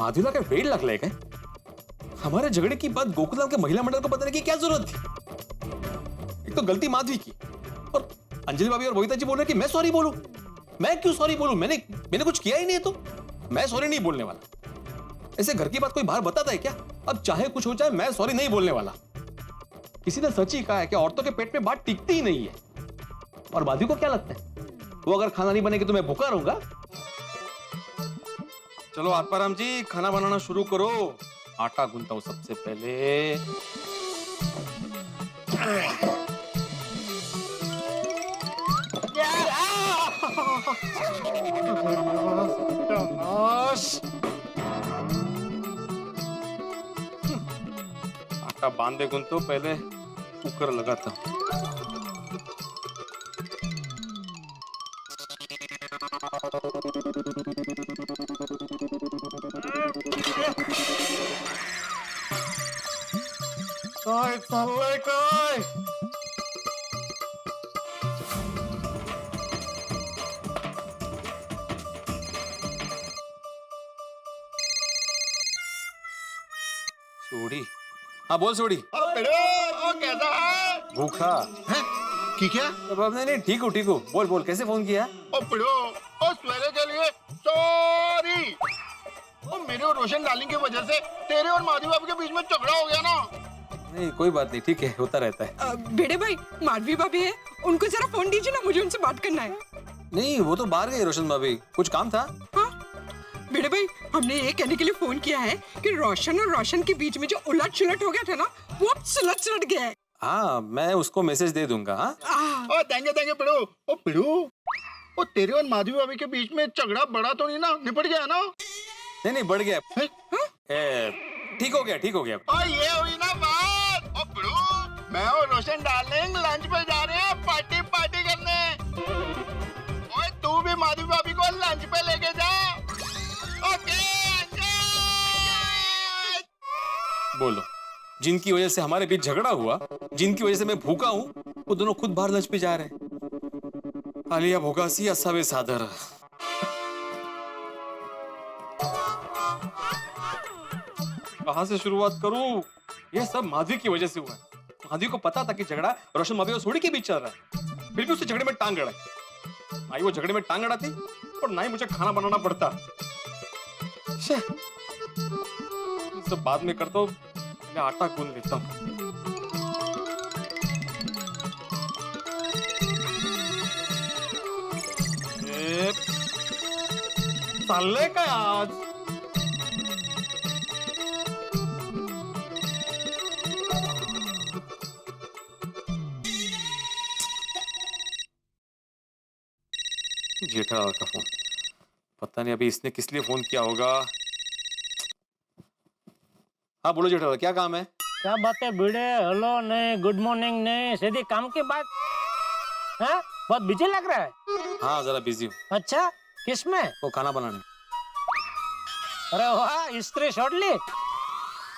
माधुरी का वेट लग रहा है। हमारे झगड़े की बात गोकुलधाम के महिला मंडल को बताने की क्या जरूरत थी? एक तो गलती माधवी की और अंजलि भाभी और मोहिता जी बोल रहे कि मैं सॉरी बोलूं। मैं क्यों सॉरी बोलूं? मैंने कुछ किया ही नहीं है, तो मैं सॉरी नहीं बोलने वाला। ऐसे घर की बात कोई बाहर बताता है क्या? अब चाहे कुछ हो जाए, मैं सॉरी नहीं बोलने वाला। किसी ने सच ही कहा है कि औरतों के पेट में बात टिकती ही नहीं है। और माधवी को क्या लगता है, वो अगर खाना नहीं बनेगी तो मैं भूखा रहूंगा? चलो आत्माराम जी, खाना बनाना शुरू करो। आटा गूंथता हूं सबसे पहले। आटा बांधे गूंथो, पहले कुकर लगाता हूं। काय चाललंय काय? सोडी, हाँ बोल सोडी। कैसा है? भूखा हैं? की क्या? नहीं, ठीक हूँ। बोल बोल, कैसे फोन किया? सवेरे के लिए सॉरी। मेरे और रोशन डार्लिंग की वजह से तेरे और माधवी भाभी के बीच में झगड़ा हो गया ना। नहीं कोई बात नहीं, ठीक है, होता रहता है। बेड़े भाई, माधवी भाभी है, उनको जरा फोन दीजिए ना, मुझे उनसे बात करना है। नहीं वो तो बाहर गए रोशन भाभी, कुछ काम था। हाँ बेड़े भाई, हमने ये कहने के लिए फोन किया है कि रोशन और रोशन के बीच में जो उलट सुलट हो गया था ना, वो अब सुलट गया है। हाँ मैं उसको मैसेज दे दूंगा। हाँ देंगे पिड़ू। ओ पिड़ू, ओ तेरे और माधवी भाभी के बीच में झगड़ा बड़ा तो नहीं ना, निपट गया ना? नहीं बढ़ गया। ठीक हो गया। ओ ये हुई ना बात। ओ पिड़ू, मैं और रोशन डार्लिंग लंच पे जा रहे हैं पार्टी करने। ओए तू भी माधवी भाभी को लंच पे लेके जा। ओके बोलो, जिनकी वजह से हमारे बीच झगड़ा हुआ, जिनकी वजह से मैं भूखा हूँ, वो दोनों खुद बाहर लंच पे जा रहे हैं। आलिया भोगासी असावे सादर। कहां से शुरुआत करूं? ये सब माधवी की वजह से हुआ है। माधवी को पता था कि झगड़ा रोशन भाभी और सोडी के बीच चल रहा है, फिर भी उसे झगड़े में टांग अड़ाई। ना ही वो झगड़े में टांग अड़ाती और ना ही मुझे खाना बनाना पड़ता। सब बाद में करता हूं, मैं आटा गूंथ लेता हूं। चाललंय काय आज? जेठालाल का फोन, पता नहीं अभी इसने किस लिए फोन किया होगा। हाँ बोलो जेठालाल, क्या काम है? क्या बात है भिड़े? हेलो नहीं, गुड मॉर्निंग नहीं, सीधी काम की बात। हाँ बहुत बिजी लग रहा है। हाँ जरा बिजी हूँ। अच्छा किसमें? वो खाना बनाने। अरे वाह, स्त्री छोड़ ली,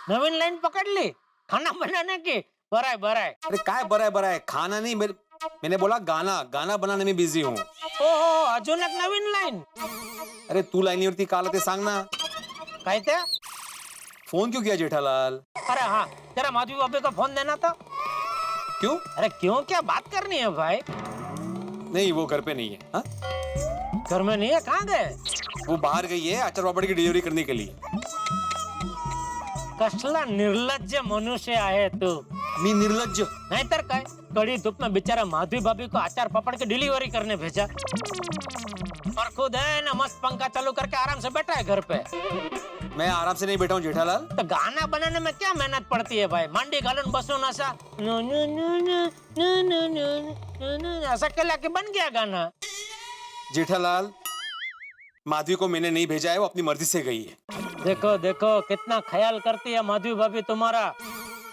नवीन लाइन पकड़ ली खाना बनाने की। बराए। अरे काय बराय खाना नहीं, मैंने बोला गाना बनाने में बिजी हूँ। ओहो, अजून एक नवीन लाइन? अरे तू लाईनीवरती का आला ते सांग ना। काय ते? फोन क्यों किया जेठालाल? अरे हाँ, जरा माधवी भाभी को फोन देना था। क्यों? अरे क्यों, क्या बात करनी है भाई? नहीं वो घर पे नहीं है। हा? घर में नहीं है, कहाँ गए? वो बाहर गई है अचार पापड़ की डिलीवरी करने के लिए। कसला निर्लज्ज मनुष्य आहे तू। मी निर्लज्ज नहीं तर काय, कड़ी धूप में बेचारा माधवी भाभी को अचार पापड़ की डिलीवरी करने भेजा और खुद है ना मस्त पंखा चालू करके आराम से बैठा है घर पे। मैं आराम से नहीं बैठा हूँ जेठालाल। तो गाना बनाने में क्या मेहनत पड़ती है भाई? मांडी घालून बसून असा नु नु नु नु नु नु नु नु ऐसा केला कि बन गया गाना। जेठालाल, माधवी को मैंने नहीं भेजा है, वो अपनी मर्जी से गई है। देखो कितना ख्याल करती है माधवी भाभी तुम्हारा।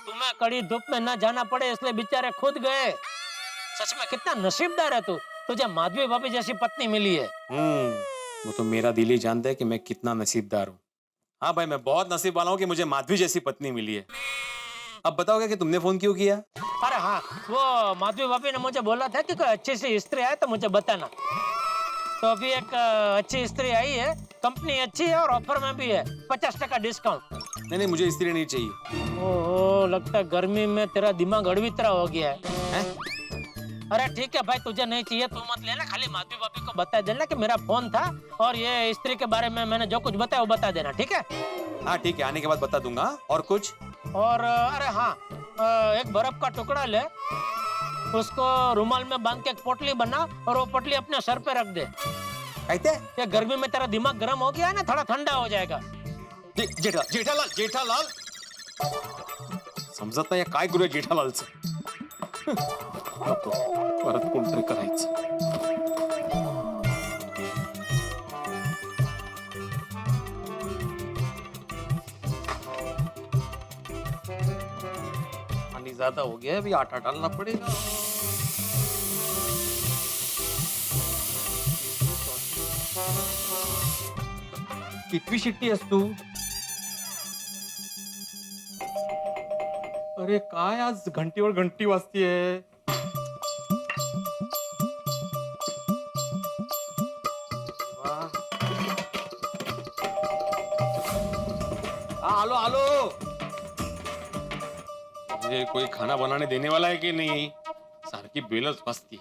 तुम्हें कड़ी धूप में न जाना पड़े इसलिए बेचारे खुद गए। सच में कितना नसीबदार है तू, तुझे माधवी भाभी जैसी पत्नी मिली है। वो तो मेरा दिल ही जानता है कि मैं कितना नसीबदार हूँ। हाँ भाई, मैं बहुत नसीब वाला हूँ कि मुझे माधवी जैसी पत्नी मिली है। अब बताओगे कि तुमने फोन क्यों किया? अरे हाँ, वो माधवी भाभी ने मुझे बोला था कि कोई अच्छी सी स्त्री है तो मुझे बताना। तो अभी एक अच्छी स्त्री आई है, कंपनी अच्छी है और ऑफर में भी है 50% डिस्काउंट। नहीं, मुझे स्त्री नहीं चाहिए। ओहो, लगता है गर्मी में तेरा दिमाग अड़वितरा हो गया है? अरे ठीक है भाई, तुझे नहीं चाहिए तू मत लेना, खाली माधवी भाभी को बता देना कि मेरा फोन था और ये स्त्री के बारे में मैंने जो कुछ बताया वो बता देना, ठीक है? हाँ ठीक है, आने के बाद बता दूंगा। और कुछ? और अरे हाँ, एक बर्फ का टुकड़ा ले, उसको रुमाल में बांध के एक पोटली बना और वो पोटली अपने सर पे रख दे। कहते ये गर्मी में तेरा दिमाग गर्म हो गया है ना, थोड़ा ठंडा हो जाएगा। जेठालाल समजत नाही काय करूया जेठालालचं. नको, परत कोणतरी करायचं. पानी ज्यादा हो गया है, अभी आटा डालना पड़ेगा. कितवी शिट्टी आहेस तू? अरे काय आज घंटीवर घंटी वाजतीये. आलो आलो. ये कोई खाना बनाने देने वाला है कि नहीं? सारखी बेलच वाजती.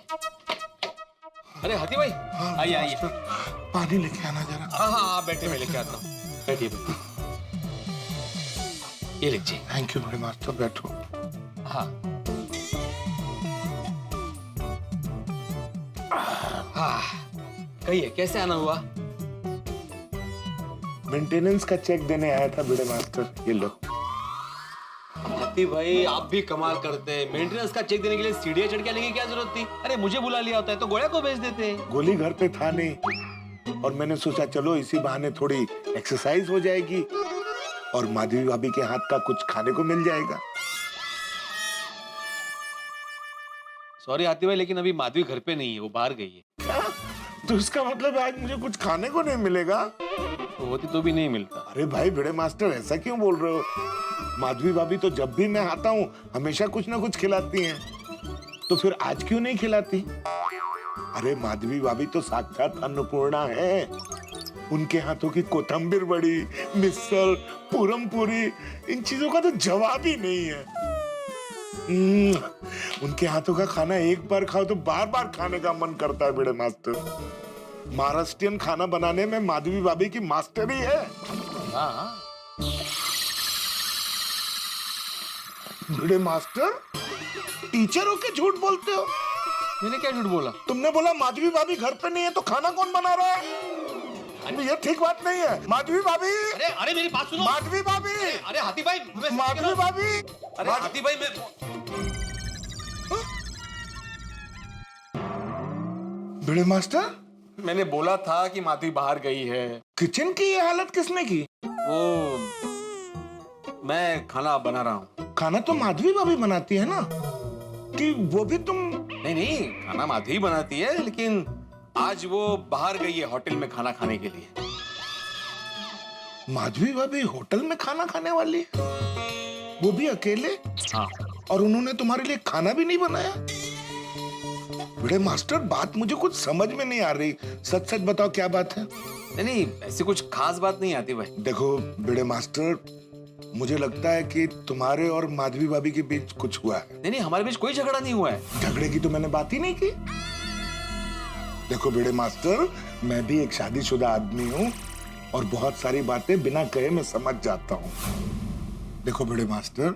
अरे हाथी भाई, आइए आइए. पानी लेके आना जरा. हाँ हाँ बैठे, मैं लेके आता हूँ. बैठिए बैठिए. ये लीजिए. थैंक यू बड़े मास्टर, बैठो. हाँ हाँ, कहिए कैसे आना हुआ? मेंटेनेंस का चेक देने आया था बड़े मास्टर, ये लो. हाथी भाई आप भी कमाल करते हैं. मेंटेनेंस का चेक देने के लिए सीढ़ियां चढ़ के आने की क्या जरूरत थी? अरे मुझे बुला लिया होता है तो गोया को भेज देते. गोली घर पे था नहीं और मैंने सोचा चलो इसी बहाने थोड़ी एक्सरसाइज हो जाएगी और माधवी भाभी के हाथ का कुछ खाने को मिल जाएगा. सॉरी हाथी भाई, लेकिन अभी माधवी घर पे नहीं है, वो बाहर गई है. तो इसका मतलब आज मुझे कुछ खाने को नहीं मिलेगा? तो होती तो भी नहीं मिलता. अरे भाई बड़े मास्टर ऐसा क्यों बोल रहे हो? माधवी भाभी तो जब भी मैं आता हूँ हमेशा कुछ ना कुछ खिलाती हैं. तो फिर आज क्यों नहीं खिलाती? अरे माधवी भाभी तो साक्षात अन्नपूर्णा है. उनके हाथों की कोथंबीर बड़ी, मिसल, पूरम पूरी, इन चीजों का तो जवाब ही नहीं है. उनके हाथों का खाना एक बार खाओ तो बार बार खाने का मन करता है बड़े मास्टर. महाराष्ट्रियन खाना बनाने में माधवी भाभी की मास्टरी है. हाँ बड़े मास्टर, टीचर हो के झूठ बोलते हो? मैंने क्या झूठ बोला? तुमने बोला माधवी भाभी घर पे नहीं है तो खाना कौन बना रहा है? अरे ये ठीक बात नहीं है. माधवी भाभी, अरे अरे मेरी बात सुनो. माधवी भाभी, अरे हाथी भाई, माधवी भाभी. अरे हाथी भाई मैं बड़े मास्टर, मैंने बोला था कि माधवी बाहर गई है. किचन की ये हालत किसने की? वो मैं खाना बना रहा हूँ. खाना तो माधवी भाभी बनाती है ना, कि वो भी तुम? नहीं नहीं, खाना माधवी बनाती है, लेकिन आज वो बाहर गई है होटल में खाना खाने के लिए. माधवी भाभी होटल में खाना खाने वाली है? वो भी अकेले? हाँ. और उन्होंने तुम्हारे लिए खाना भी नहीं बनाया? बड़े मास्टर, बात मुझे कुछ समझ में नहीं आ रही. सच सच बताओ क्या बात है? नहीं नहीं, ऐसी कुछ खास बात नहीं आती भाई. देखो बड़े मास्टर, मुझे लगता है कि तुम्हारे और माधवी भाभी के बीच कुछ हुआ है. नहीं नहीं, हमारे बीच कोई झगड़ा नहीं हुआ है. झगड़े की तो मैंने बात ही नहीं की. देखो बड़े मास्टर, मैं भी एक शादीशुदा आदमी हूँ और बहुत सारी बातें बिना कहे मैं समझ जाता हूँ. देखो बड़े मास्टर,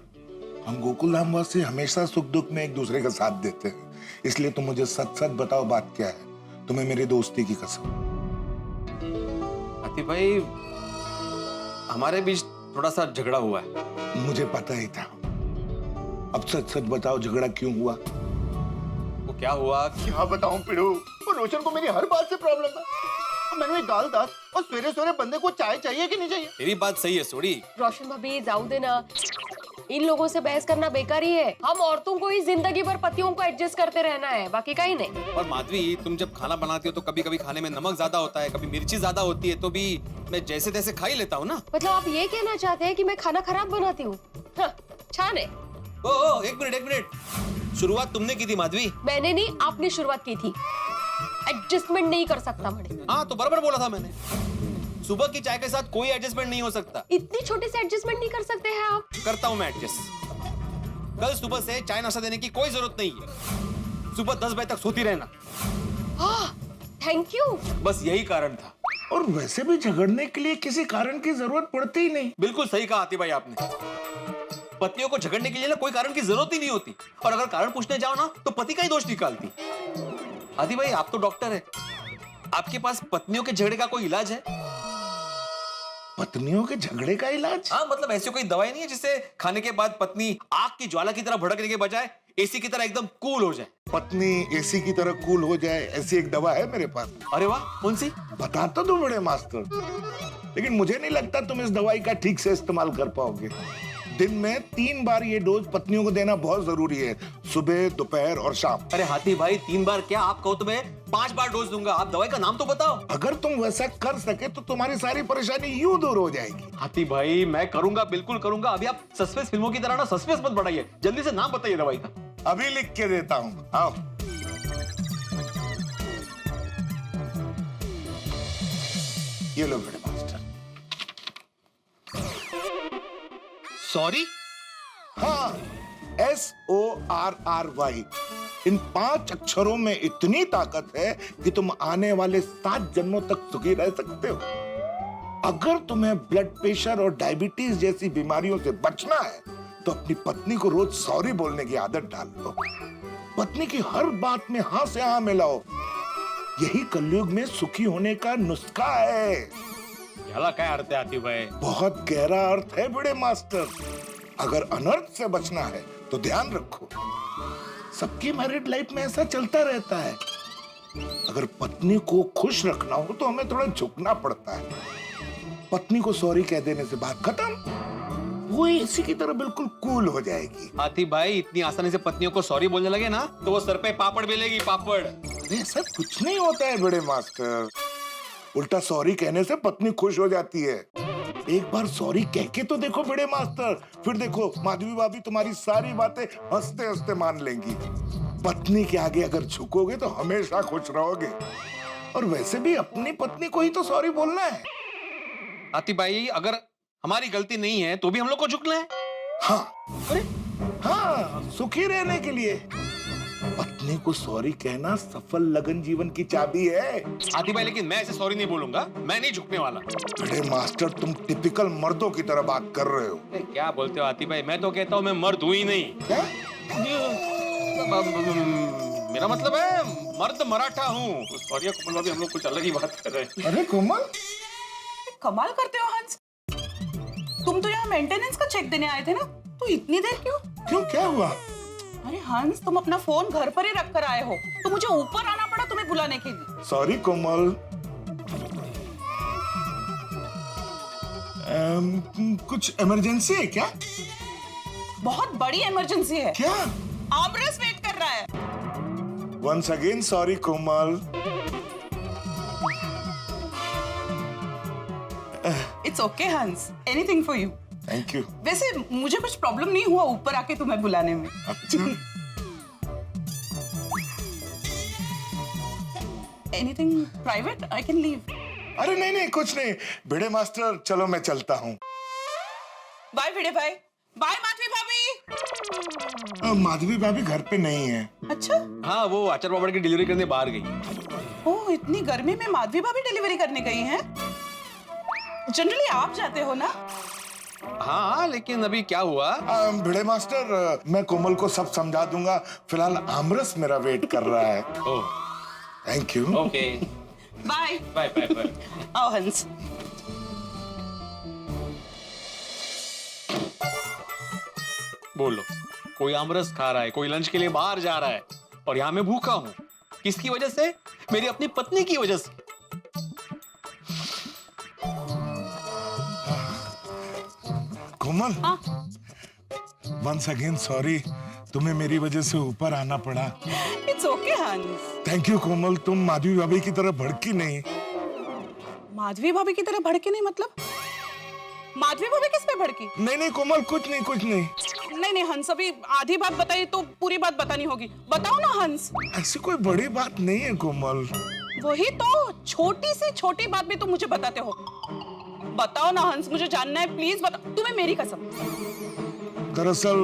हम गोकुल धाम वासी हमेशा सुख दुख में एक दूसरे का साथ देते हैं. इसलिए तुम मुझे सच सच बताओ बात क्या है. तुम्हें मेरी दोस्ती की कसम. हाथी भाई, हमारे बीच थोड़ा सा झगड़ा हुआ है. मुझे पता ही था. अब सच सच बताओ झगड़ा क्यों हुआ? वो क्या हुआ? क्या बताऊं पिड़ू, और रोशन को मेरी हर बात से प्रॉब्लम है. मैंने गाल दास और सवेरे सवेरे बंदे को चाय चाहिए कि नहीं चाहिए? तेरी बात सही है सोड़ी. रोशन भाभी जाऊ देना. इन लोगों से बहस करना बेकार ही है. हम औरतों को ही जिंदगी भर पतियों को एडजस्ट करते रहना है, बाकी कहीं नहीं. और माधवी, तुम जब खाना बनाती हो तो कभी कभी खाने में नमक ज्यादा होता है, कभी मिर्ची ज्यादा होती है, तो भी मैं जैसे तैसे खा ही लेता हूँ ना. मतलब आप ये कहना चाहते हैं कि मैं खाना खराब बनाती हूँ? छान है. ओ एक मिनट. शुरुआत तुमने की थी माधवी. मैंने नहीं, आपने शुरुआत की थी. एडजस्टमेंट नहीं कर सकता म्हणे. हाँ तो बराबर बोला था मैंने. सुबह की चाय के साथ कोई एडजस्टमेंट नहीं हो सकता. इतनी छोटी सी एडजस्टमेंट नहीं कर सकते हैं आप? करता हूं मैं एडजस्ट. कल सुबह से चाय नाश्ता देने की कोई जरूरत नहीं है. सुबह 10 बजे तक सोती रहना. Thank you. बस यही कारण था. और वैसे भी झगड़ने के लिए किसी कारण की जरूरत पड़ती ही नहीं. बिल्कुल सही कहा आती भाई आपने. पत्नियों को झगड़ने के लिए ना कोई कारण की जरूरत ही नहीं होती. और अगर कारण पूछने जाओ ना तो पति का ही दोष निकालती. आदि भाई आप तो डॉक्टर है. आपके पास पत्नियों के झगड़े का कोई इलाज है? पत्नियों के झगड़े का इलाज? हाँ मतलब ऐसी कोई दवाई नहीं है जिससे खाने के बाद पत्नी आग की ज्वाला की तरह भड़कने के बजाय एसी की तरह एकदम कूल हो जाए. पत्नी एसी की तरह कूल हो जाए ऐसी एक दवा है मेरे पास. अरे वाह, कौन सी? बता तो दो बड़े मास्टर, लेकिन मुझे नहीं लगता तुम इस दवाई का ठीक से इस्तेमाल कर पाओगे. दिन में 3 बार ये डोज पत्नियों को देना बहुत जरूरी है. सुबह, दोपहर और शाम. अरे हाथी भाई 3 बार क्या, आप कहो तो मैं 5 बार डोज दूंगा. आप दवाई का नाम तो बताओ. अगर तुम वैसा कर सके तो तुम्हारी सारी परेशानी यूं दूर हो जाएगी. हाथी भाई मैं करूंगा, बिल्कुल करूंगा. अभी आप सस्पेंस फिल्मों की तरह ना सस्पेंस मत बढ़ाइए. जल्दी से नाम बताइए दवाई का. अभी लिख के देता हूँ, आओ. ये लो बड़े मास्टर. सॉरी? हाँ, SORRY. इन 5 अक्षरों में इतनी ताकत है कि तुम आने वाले 7 जन्मों तक सुखी रह सकते हो. अगर तुम्हें ब्लड प्रेशर और डायबिटीज जैसी बीमारियों से बचना है तो अपनी पत्नी को रोज सॉरी बोलने की आदत डाल लो. पत्नी की हर बात में हाँ से हाँ मिलाओ. यही कलयुग में सुखी होने का नुस्खा है. याला क्या अर्थ है हाथी भाई? बहुत गहरा अर्थ है बड़े मास्टर. अगर अनर्थ से बचना है तो ध्यान रखो, सबकी मैरिड लाइफ में ऐसा चलता रहता है. अगर पत्नी को खुश रखना हो तो हमें थोड़ा झुकना पड़ता है. पत्नी को सॉरी कह देने से बात खत्म. वो इसी की तरह बिल्कुल कूल हो जाएगी. हाथी भाई इतनी आसानी से पत्नियों को सॉरी बोलने लगे ना तो वो सर पे पापड़ बेलेगी, पापड़. अरे ऐसा कुछ नहीं होता है बड़े मास्टर. उल्टा सॉरी कहने से पत्नी खुश हो जाती है. एक बार सॉरी कह के तो देखो बड़े मास्टर, फिर देखो माधवी भाभी तुम्हारी सारी बातें हंसते हंसते मान लेंगी. पत्नी के आगे अगर झुकोगे तो हमेशा खुश रहोगे. और वैसे भी अपनी पत्नी को ही तो सॉरी बोलना है. हाथी भाई अगर हमारी गलती नहीं है तो भी हम लोग को झुकना है. हाँ, अरे हाँ, सुखी रहने के लिए पत्नी को सॉरी कहना सफल लगन जीवन की चाबी है. हाथी भाई लेकिन मैं ऐसे सॉरी नहीं बोलूंगा. मैं नहीं झुकने वाला. बड़े मास्टर तुम टिपिकल मर्दों की तरह बात कर रहे हो. क्या बोलते हो हाथी भाई? मैं तो कहता हूँ मैं मर्द हूँ ही नहीं. क्या? मेरा मतलब है मर्द मराठा हूँ. सॉरी कोमल भाभी, हम लोग कुछ अलग ही बात कर रहे हैं. अरे कोमल, कमाल करते हो हंस. तुम तो यहाँ मेंटेनेंस का चेक देने आए थे ना, तो इतनी देर क्यों? क्यों, क्या हुआ? अरे हंस, तुम अपना फोन घर पर ही रख कर आए हो तो मुझे ऊपर आना पड़ा तुम्हें बुलाने के लिए. सॉरी कोमल. कुछ इमरजेंसी है क्या? बहुत बड़ी इमरजेंसी है. क्या? आमरस वेट कर रहा है. Once again sorry Komal. It's okay Hans, anything for you. Thank you. वैसे मुझे कुछ प्रॉब्लम नहीं हुआ ऊपर आके तुम्हें बुलाने में. अच्छा. Anything private, I can leave. अरे नहीं नहीं, कुछ नहीं. भिड़े मास्टर चलो मैं चलता हूँ. बाय भिड़े भाई. बाय माधवी भाभी. माधवी भाभी घर पे नहीं है. अच्छा. हाँ वो अचार पापड़ की डिलीवरी करने बाहर गई. ओह, इतनी गर्मी में माधवी भाभी डिलीवरी करने गई हैं? जनरली आप जाते हो ना? हाँ लेकिन अभी क्या हुआ? भिड़े मास्टर मैं कोमल को सब समझा दूंगा. फिलहाल आमरस मेरा वेट कर रहा है. Oh thank you. Okay bye bye bye bye. आओ हंस. बोलो, कोई आमरस खा रहा है, कोई लंच के लिए बाहर जा रहा है और यहाँ मैं भूखा हूँ. किसकी वजह से? मेरी अपनी पत्नी की वजह से. कोमल, वंस अगेन सॉरी. तुम्हें मेरी वजह से ऊपर आना पड़ा. इट्स ओके हंस. थैंक यू कोमल. तुम माधवी भाभी की तरह भड़की नहीं. माधवी भाभी की तरह भड़के नहीं मतलब? माधवी भाभी किस पे भड़की? नहीं नहीं कोमल, कुछ नहीं कुछ नहीं। नहीं हंस, अभी आधी बात बताई तो पूरी बात बतानी होगी। बताओ ना हंस। ऐसी कोई बड़ी बात नहीं है कोमल। वही तो, छोटी सी छोटी बात भी तुम मुझे बताते हो। बताओ ना हंस, मुझे जानना है, प्लीज बताओ, तुम्हें मेरी कसम। दरअसल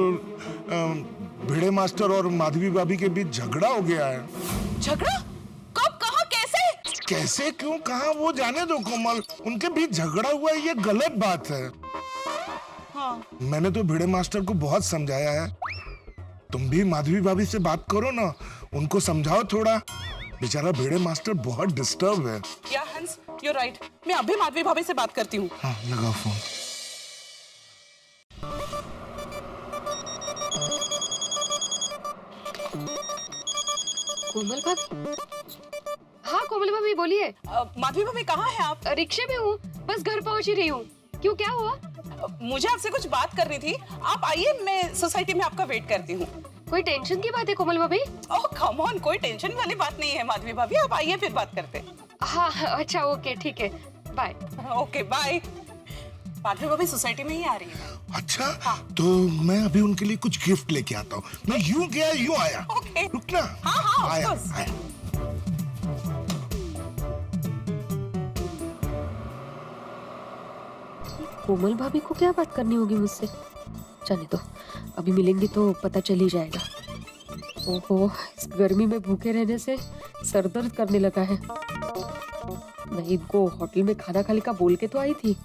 भिड़े मास्टर और माधवी भाभी के बीच झगड़ा हो गया है। झगड़ा? कब, कहाँ, कैसे? कैसे, क्यों, कहाँ, वो जाने दो कोमल। उनके बीच झगड़ा हुआ है, ये गलत बात है। हाँ। मैंने तो भिड़े मास्टर को बहुत समझाया है। तुम भी माधवी भाभी से बात करो ना, उनको समझाओ थोड़ा। बेचारा भिड़े मास्टर बहुत डिस्टर्ब है। या हंस, यू राइट, मैं अभी माधवी भाभी से बात करती हूँ। हाँ, लगाओ फोन। कोमल भाभी? हाँ कोमल भाभी बोलिए। माधवी भाभी कहाँ हैं आप? रिक्शे में हूँ, बस घर पहुँच ही रही हूँ। क्यों, क्या हुआ? मुझे आपसे कुछ बात करनी थी। आप आइए, मैं सोसाइटी में आपका वेट करती हूँ। कोई टेंशन की बात है कोमल भाभी? ओह कम ऑन, कोई टेंशन वाली बात नहीं है माधवी भाभी, आप आइए फिर बात करते हैं। हाँ अच्छा ओके ठीक है, बाय। Okay bye. माधवी भाभी सोसाइटी में ही आ रही है। अच्छा, तो मैं अभी उनके लिए कुछ गिफ्ट लेके आता हूँ। मैं यूं गया यूं आया। ओके। रुकना। हाँ, of आया, course। आया। कोमल भाभी को क्या बात करनी होगी मुझसे? जाने दो, अभी मिलेंगे तो पता चल ही जाएगा। ओहो, इस गर्मी में भूखे रहने से सर दर्द करने लगा है। मैं इनको होटल में खाना खाने का बोल के तो आई थी,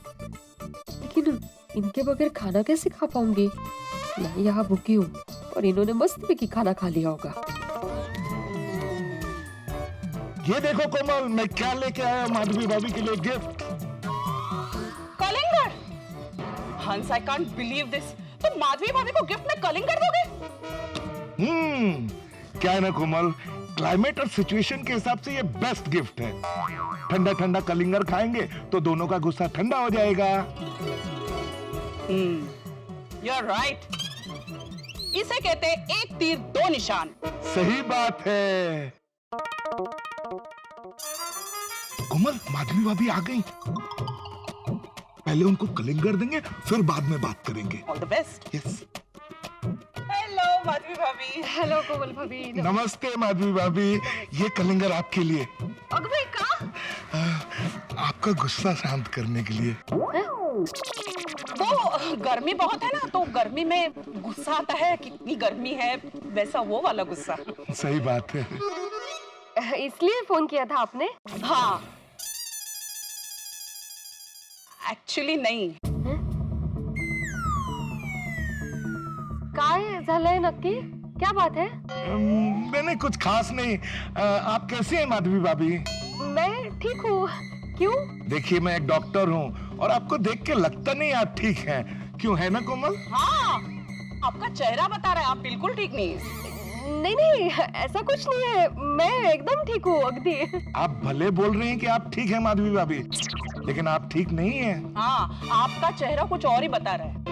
लेकिन इनके बगैर खाना कैसे खा पाऊंगी? मैं यहाँ भूखी हूँ और इन्होंने मस्त में की खाना खा लिया होगा। ये देखो कोमल, मैं क्या लेके आया माधवी भाभी के लिए गिफ्ट। कलिंगर? हंस, आई कांट बिलीव दिस। तो माधवी भाभी को गिफ्ट में कलिंगर दोगे? क्या है ना कोमल, क्लाइमेट और सिचुएशन के हिसाब से ये बेस्ट गिफ्ट है। ठंडा ठंडा कलिंगर खाएंगे तो दोनों का गुस्सा ठंडा हो जाएगा। You're right। इसे कहते हैं एक तीर दो निशान। सही बात है। कोमल, माधवी भाभी आ गई। पहले उनको कलिंगर देंगे, फिर बाद में बात करेंगे। All the best. Yes. Hello Madhavi भाभी। हेलो कोमल भाभी। नमस्ते माधवी भाभी, ये कलिंगर आपके लिए। अग भाई कहाँ? आपका गुस्सा शांत करने के लिए। वो गर्मी बहुत है ना, तो गर्मी में गुस्सा आता है, कितनी गर्मी है, वैसा वो वाला गुस्सा। सही बात है। इसलिए फोन किया था आपने? हाँ, एक्चुअली नहीं। काय झालंय नक्की? क्या बात है? नहीं कुछ खास नहीं। आप कैसे हैं माधवी भाभी? मैं ठीक हूँ। क्यों? देखिए, मैं एक डॉक्टर हूँ और आपको देख के लगता नहीं आप ठीक हैं। क्यों, है ना कोमल? हाँ, आपका चेहरा बता रहा है आप बिल्कुल ठीक नहीं है। नहीं ऐसा कुछ नहीं है, मैं एकदम ठीक हूँ अगदी। आप भले बोल रहे हैं कि आप ठीक हैं माधवी भाभी, लेकिन आप ठीक नहीं हैं। हाँ, आपका चेहरा कुछ और ही बता रहा है।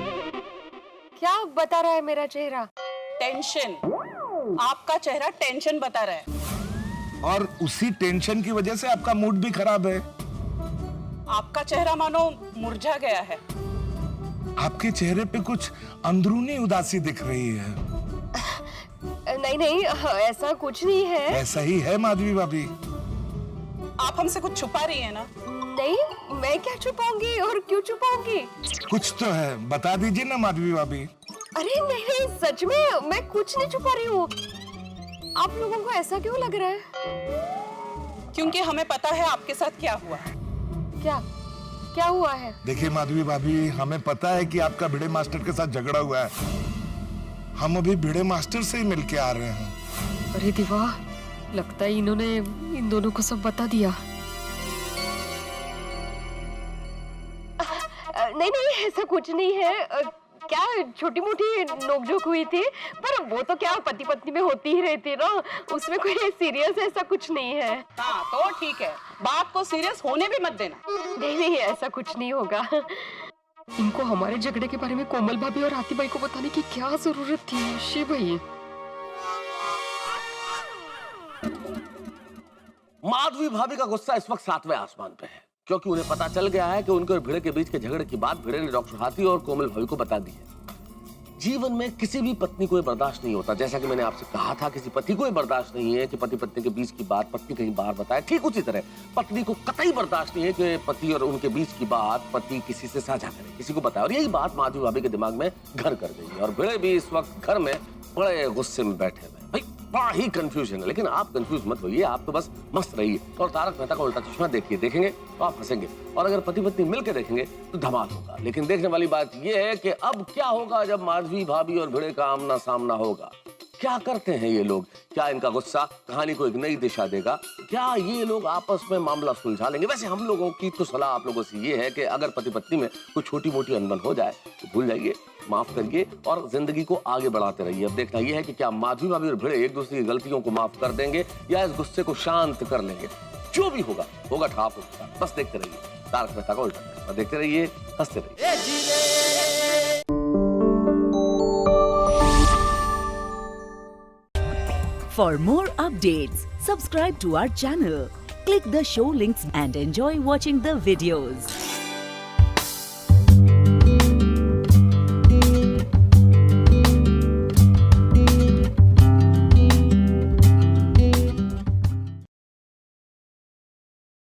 क्या बता रहा है मेरा चेहरा? टेंशन। आपका चेहरा टेंशन बता रहा है। और उसी टेंशन की वजह से आपका मूड भी खराब है। आपका चेहरा मानो मुरझा गया है। आपके चेहरे पे कुछ अंदरूनी उदासी दिख रही है। नहीं ऐसा कुछ नहीं है। ऐसा ही है माधवी भाभी। आप हमसे कुछ छुपा रही है ना? नहीं, मैं क्या छुपाऊंगी और क्यों छुपाऊंगी? कुछ तो है, बता दीजिए ना माधवी भाभी। अरे नहीं, सच में मैं कुछ नहीं छुपा रही हूँ। आप लोगों को ऐसा क्यों लग रहा है? क्योंकि हमें पता है आपके साथ क्या हुआ। क्या हुआ है? देखिए माधवी भाभी, हमें पता है कि आपका भिड़े मास्टर के साथ झगड़ा हुआ है। हम अभी भिड़े मास्टर से ही मिलके आ रहे हैं। अरे दिवा, लगता है इन्होंने इन दोनों को सब बता दिया। नहीं ऐसा कुछ नहीं है। क्या छोटी मोटी नोकझोंक हुई थी, पर वो तो क्या पति पत्नी में होती ही रहती है ना, उसमें कोई सीरियस ऐसा कुछ नहीं है। हाँ तो ठीक है, बात को सीरियस होने भी मत देना। नहीं ऐसा कुछ नहीं होगा। इनको हमारे झगड़े के बारे में कोमल भाभी और आती बाई को बताने की क्या जरूरत थी? शिव भाई, माधवी भाभी का गुस्सा इस वक्त 7वें आसमान पे है। क्योंकि उन्हें पता चल गया है कि उनके और भिड़े के बीच के झगड़े की बात भिड़े ने डॉक्टर हाथी और कोमल भाभी को बता दी है। जीवन में किसी भी पत्नी को ये बर्दाश्त नहीं होता, जैसा कि मैंने आपसे कहा था, किसी पति को ये बर्दाश्त नहीं है कि पति पत्नी के बीच की बात पत्नी कहीं बाहर बताए। ठीक उसी तरह पत्नी को कतई बर्दाश्त नहीं है कि पति और उनके बीच की बात पति किसी से साझा करे, किसी को बताए। और यही बात माधवी भाभी के दिमाग में घर कर गई है और भिड़े भी इस वक्त घर में बड़े गुस्से में बैठे हुए। भाई बड़ा ही कंफ्यूजन है, लेकिन आप कंफ्यूज मत होइए, आप तो बस मस्त रहिए और तारक मेहता का उल्टा चश्मा देखिए, देखेंगे तो आप हंसेंगे, और अगर पति पत्नी मिलकर देखेंगे तो धमाल होगा। लेकिन देखने वाली बात यह है कि अब क्या होगा जब माधवी भाभी और भिड़े का आमना सामना होगा। क्या करते हैं ये लोग? क्या इनका गुस्सा कहानी को एक नई दिशा देगा? क्या ये लोग आपस में मामला सुलझा लेंगे? वैसे हम लोगों की तो सलाह आप लोगों से ये है कि अगर पति पत्नी में कोई छोटी मोटी अनबन हो जाए तो भूल जाइए, माफ करिए और जिंदगी को आगे बढ़ाते रहिए। अब देखना यह है कि क्या माधवी भाभी और भिड़े एक दूसरे की गलतियों को माफ कर देंगे या इस गुस्से को शांत कर लेंगे। जो भी होगा होगा ठाप होगा। बस देखते रहिए तारक मेहता का उल्टा चश्मा, देखते रहिए, हंसते रहिए। For more updates, subscribe to our channel, click the show links and enjoy watching the videos.